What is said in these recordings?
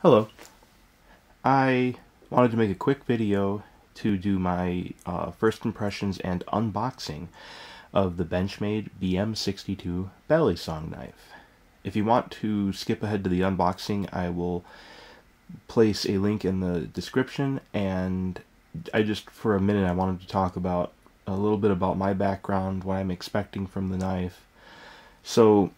Hello. I wanted to make a quick video to do my first impressions and unboxing of the Benchmade BM62 Balisong knife. If you want to skip ahead to the unboxing, I will place a link in the description, and for a minute, I wanted to talk about a little bit about my background, what I'm expecting from the knife. So,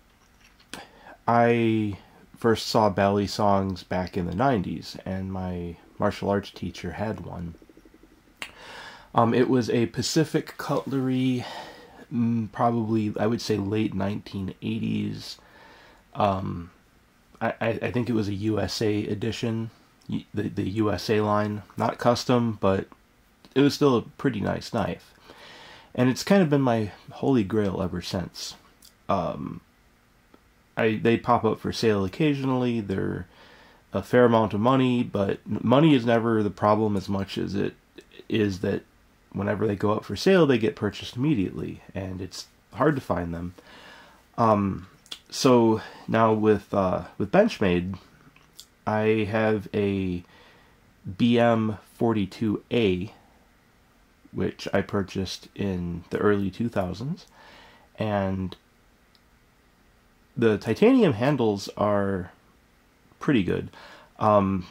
I first saw Balisongs back in the 90s, and my martial arts teacher had one. It was a Pacific Cutlery, probably, I would say, late 1980s. I think it was a USA edition, the USA line. Not custom, but it was still a pretty nice knife. And it's kind of been my holy grail ever since. They pop up for sale occasionally. They're a fair amount of money, but money is never the problem as much as it is that whenever they go up for sale, they get purchased immediately, and it's hard to find them. So now with Benchmade, I have a BM42A, which I purchased in the early 2000s, and the titanium handles are pretty good. The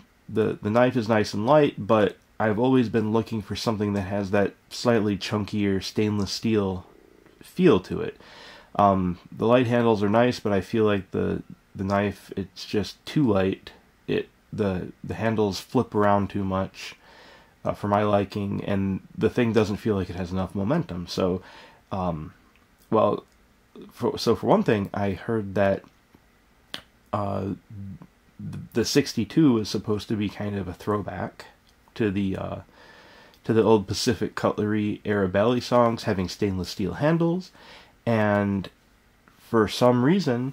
knife is nice and light, but I've always been looking for something that has that slightly chunkier stainless steel feel to it. The light handles are nice, but I feel like the knife, it's just too light. The handles flip around too much for my liking, and the thing doesn't feel like it has enough momentum. So, for one thing, I heard that the 62 is supposed to be kind of a throwback to the old Pacific Cutlery era Balisongs, having stainless steel handles, and for some reason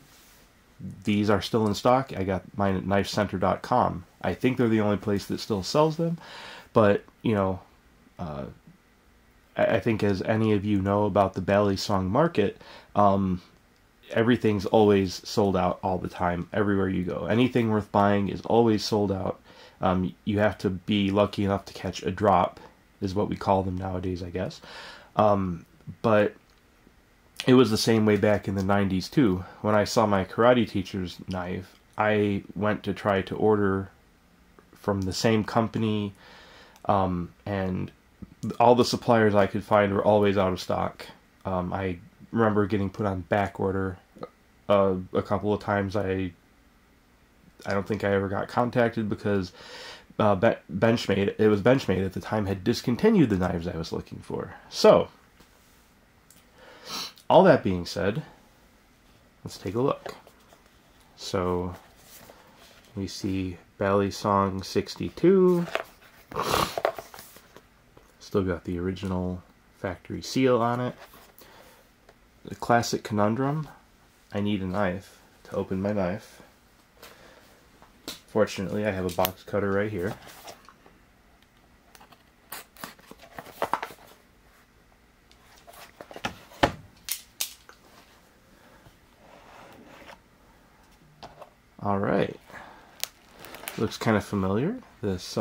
these are still in stock. I got mine at knifecenter.com. I think they're the only place that still sells them, but I think, as any of you know about the Balisong market, everything's always sold out all the time, everywhere you go. Anything worth buying is always sold out. You have to be lucky enough to catch a drop, is what we call them nowadays, I guess. But it was the same way back in the 90s, too. When I saw my karate teacher's knife, I went to try to order from the same company, and all the suppliers I could find were always out of stock. I remember getting put on back order a couple of times. I don't think I ever got contacted because Benchmade at the time, had discontinued the knives I was looking for. So, all that being said, let's take a look. So, we see Balisong 62. Still got the original factory seal on it. The classic conundrum: I need a knife to open my knife. Fortunately, I have a box cutter right here. Alright. Looks kind of familiar. This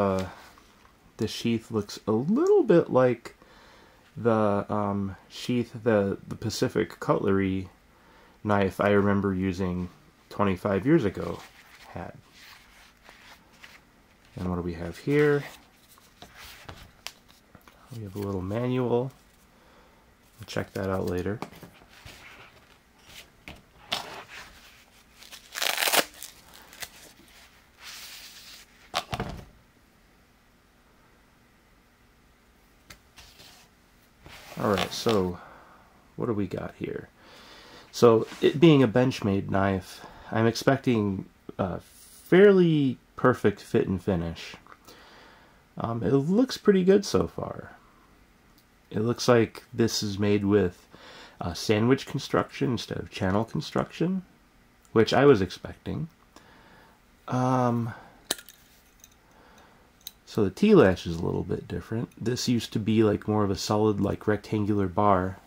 sheath looks a little bit like the sheath the Pacific Cutlery knife I remember using 25 years ago had. And what do we have here? We have a little manual. We'll check that out later. Alright, so what do we got here? So, it being a Benchmade knife, I'm expecting a fairly perfect fit and finish. It looks pretty good so far. It looks like this is made with sandwich construction instead of channel construction, which I was expecting. So the T-latch is a little bit different. This used to be like more of a solid, like, rectangular bar,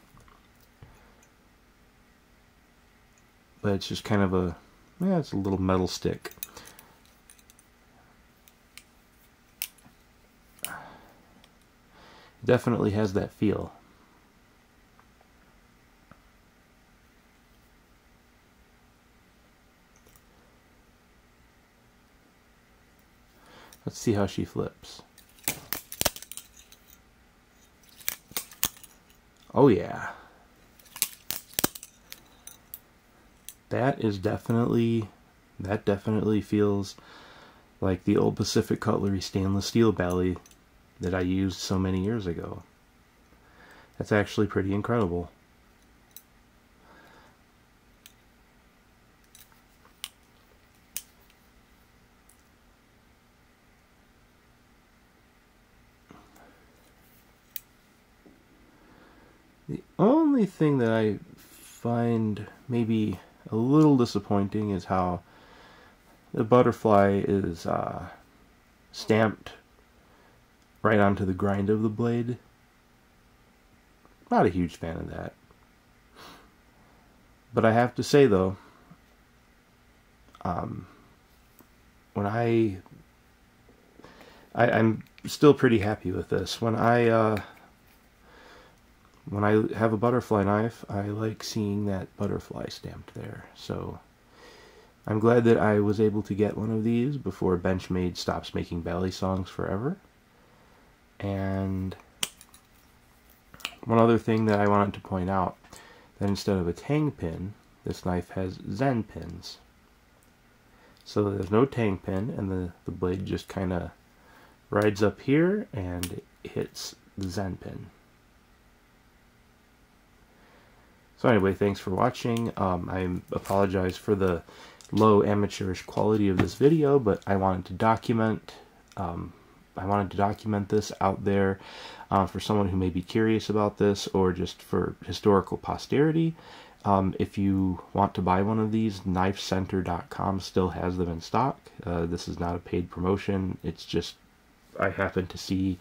but it's just kind of it's a little metal stick. Definitely has that feel. Let's see how she flips. Oh yeah. That definitely feels like the old Pacific Cutlery stainless steel belly that I used so many years ago. That's actually pretty incredible. The only thing that I find maybe a little disappointing is how the butterfly is stamped right onto the grind of the blade. Not a huge fan of that. But I have to say though, when I'm still pretty happy with this. When I have a butterfly knife, I like seeing that butterfly stamped there. So I'm glad that I was able to get one of these before Benchmade stops making Balisongs forever. And one other thing that I wanted to point out, that instead of a tang pin, this knife has Zen pins. So there's no tang pin, and the blade just kind of rides up here and hits the Zen pin. So anyway, thanks for watching. I apologize for the low amateurish quality of this video, but I wanted to document this out there for someone who may be curious about this, or just for historical posterity. If you want to buy one of these, KnifeCenter.com still has them in stock. This is not a paid promotion. It's just I happened to see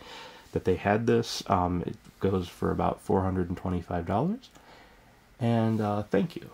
that they had this. It goes for about $425. And thank you.